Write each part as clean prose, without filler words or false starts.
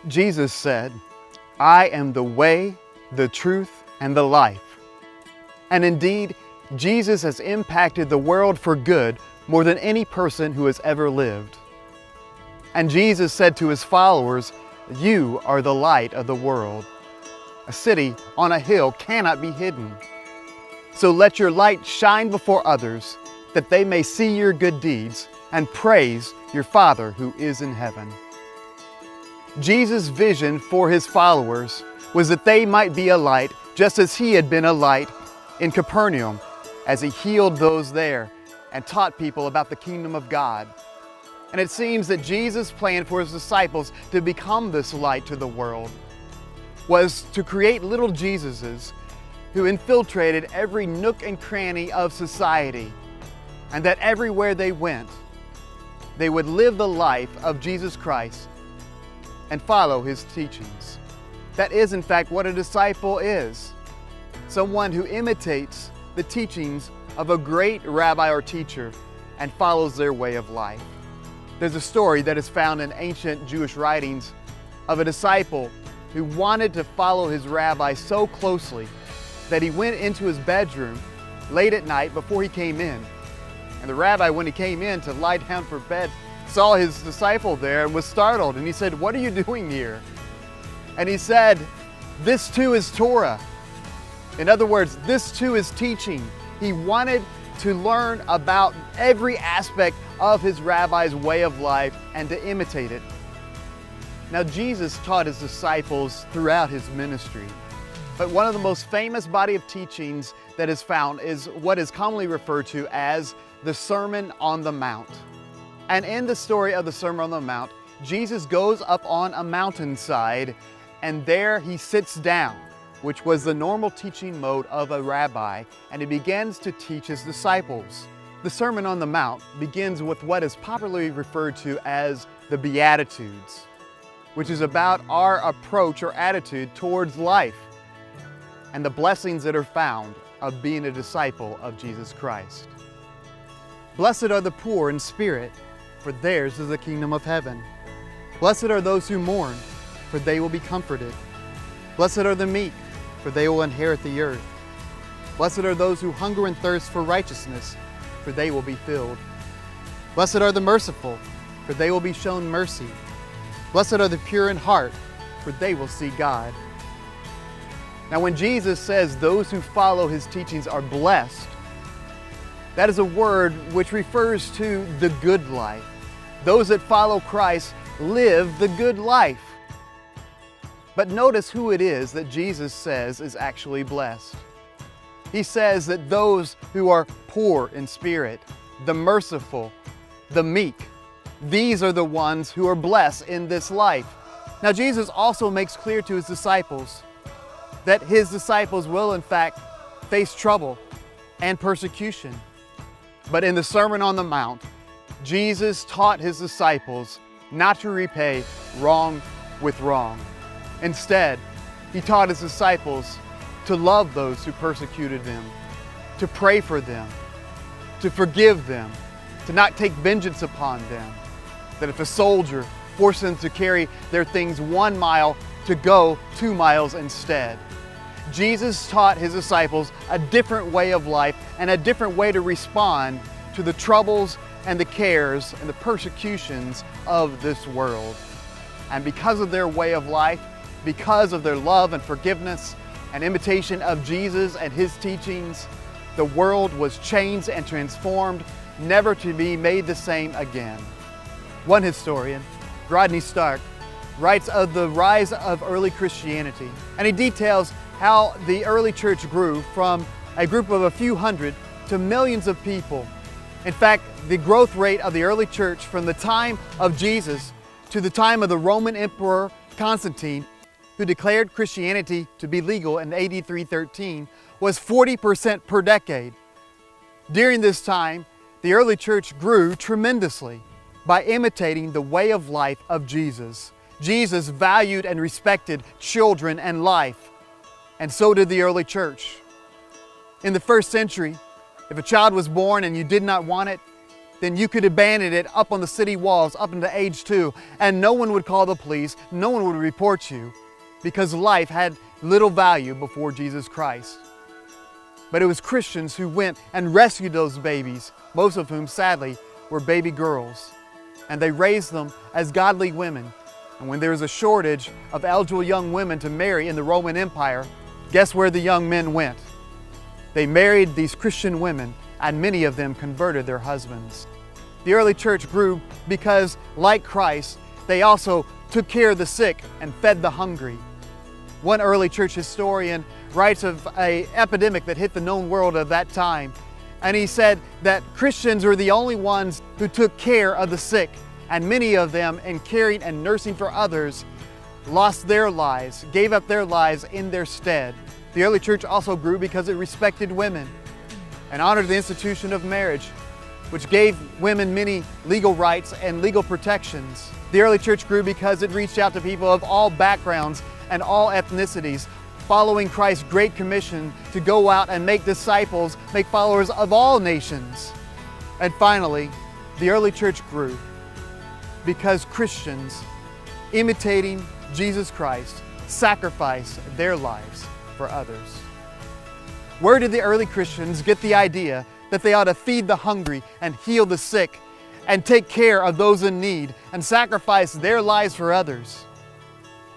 Jesus said, "I am the way, the truth, and the life." And indeed, Jesus has impacted the world for good more than any person who has ever lived. And Jesus said to his followers, "You are the light of the world." A city on a hill cannot be hidden. So let your light shine before others, that they may see your good deeds and praise your Father who is in heaven. Jesus' vision for his followers was that they might be a light just as he had been a light in Capernaum as he healed those there and taught people about the kingdom of God. And it seems that Jesus' plan for his disciples to become this light to the world was to create little Jesuses who infiltrated every nook and cranny of society, and that everywhere they went, they would live the life of Jesus Christ and follow his teachings. That is, in fact, what a disciple is. Someone who imitates the teachings of a great rabbi or teacher and follows their way of life. There's a story that is found in ancient Jewish writings of a disciple who wanted to follow his rabbi so closely that he went into his bedroom late at night before he came in. And the rabbi, when he came in to lie down for bed, saw his disciple there and was startled. And he said, "What are you doing here?" And he said, "This too is Torah." In other words, this too is teaching. He wanted to learn about every aspect of his rabbi's way of life and to imitate it. Now, Jesus taught his disciples throughout his ministry, but one of the most famous body of teachings that is found is what is commonly referred to as the Sermon on the Mount. And in the story of the Sermon on the Mount, Jesus goes up on a mountainside and there he sits down, which was the normal teaching mode of a rabbi, and he begins to teach his disciples. The Sermon on the Mount begins with what is popularly referred to as the Beatitudes, which is about our approach or attitude towards life and the blessings that are found of being a disciple of Jesus Christ. Blessed are the poor in spirit, for theirs is the kingdom of heaven. Blessed are those who mourn, for they will be comforted. Blessed are the meek, for they will inherit the earth. Blessed are those who hunger and thirst for righteousness, for they will be filled. Blessed are the merciful, for they will be shown mercy. Blessed are the pure in heart, for they will see God. Now, when Jesus says those who follow his teachings are blessed, that is a word which refers to the good life. Those that follow Christ live the good life. But notice who it is that Jesus says is actually blessed. He says that those who are poor in spirit, the merciful, the meek, these are the ones who are blessed in this life. Now, Jesus also makes clear to his disciples that his disciples will, in fact, face trouble and persecution. But in the Sermon on the Mount, Jesus taught his disciples not to repay wrong with wrong. Instead, he taught his disciples to love those who persecuted them, to pray for them, to forgive them, to not take vengeance upon them. That if a soldier forced them to carry their things 1 mile, to go 2 miles instead. Jesus taught his disciples a different way of life and a different way to respond to the troubles and the cares and the persecutions of this world. And because of their way of life, because of their love and forgiveness and imitation of Jesus and his teachings, the world was changed and transformed, never to be made the same again. One historian, Rodney Stark, writes of the rise of early Christianity, and he details how the early church grew from a group of a few hundred to millions of people. In fact, the growth rate of the early church from the time of Jesus to the time of the Roman Emperor Constantine, who declared Christianity to be legal in AD 313, was 40% per decade. During this time, the early church grew tremendously by imitating the way of life of Jesus. Jesus valued and respected children and life, and so did the early church. In the first century, if a child was born and you did not want it, then you could abandon it up on the city walls up into age 2, and no one would call the police, no one would report you, because life had little value before Jesus Christ. But it was Christians who went and rescued those babies, most of whom sadly were baby girls, and they raised them as godly women. And when there was a shortage of eligible young women to marry in the Roman Empire, guess where the young men went? They married these Christian women, and many of them converted their husbands. The early church grew because, like Christ, they also took care of the sick and fed the hungry. One early church historian writes of an epidemic that hit the known world of that time, and he said that Christians were the only ones who took care of the sick, and many of them, in caring and nursing for others, lost their lives, gave up their lives in their stead. The early church also grew because it respected women and honored the institution of marriage, which gave women many legal rights and legal protections. The early church grew because it reached out to people of all backgrounds and all ethnicities, following Christ's great commission to go out and make disciples, make followers of all nations. And finally, the early church grew because Christians, imitating Jesus Christ, sacrificed their lives for others. Where did the early Christians get the idea that they ought to feed the hungry and heal the sick and take care of those in need and sacrifice their lives for others?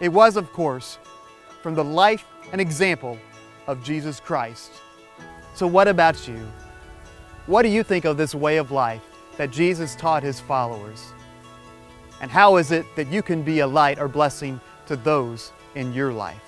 It was, of course, from the life and example of Jesus Christ. So what about you? What do you think of this way of life that Jesus taught his followers? And how is it that you can be a light or blessing to those in your life?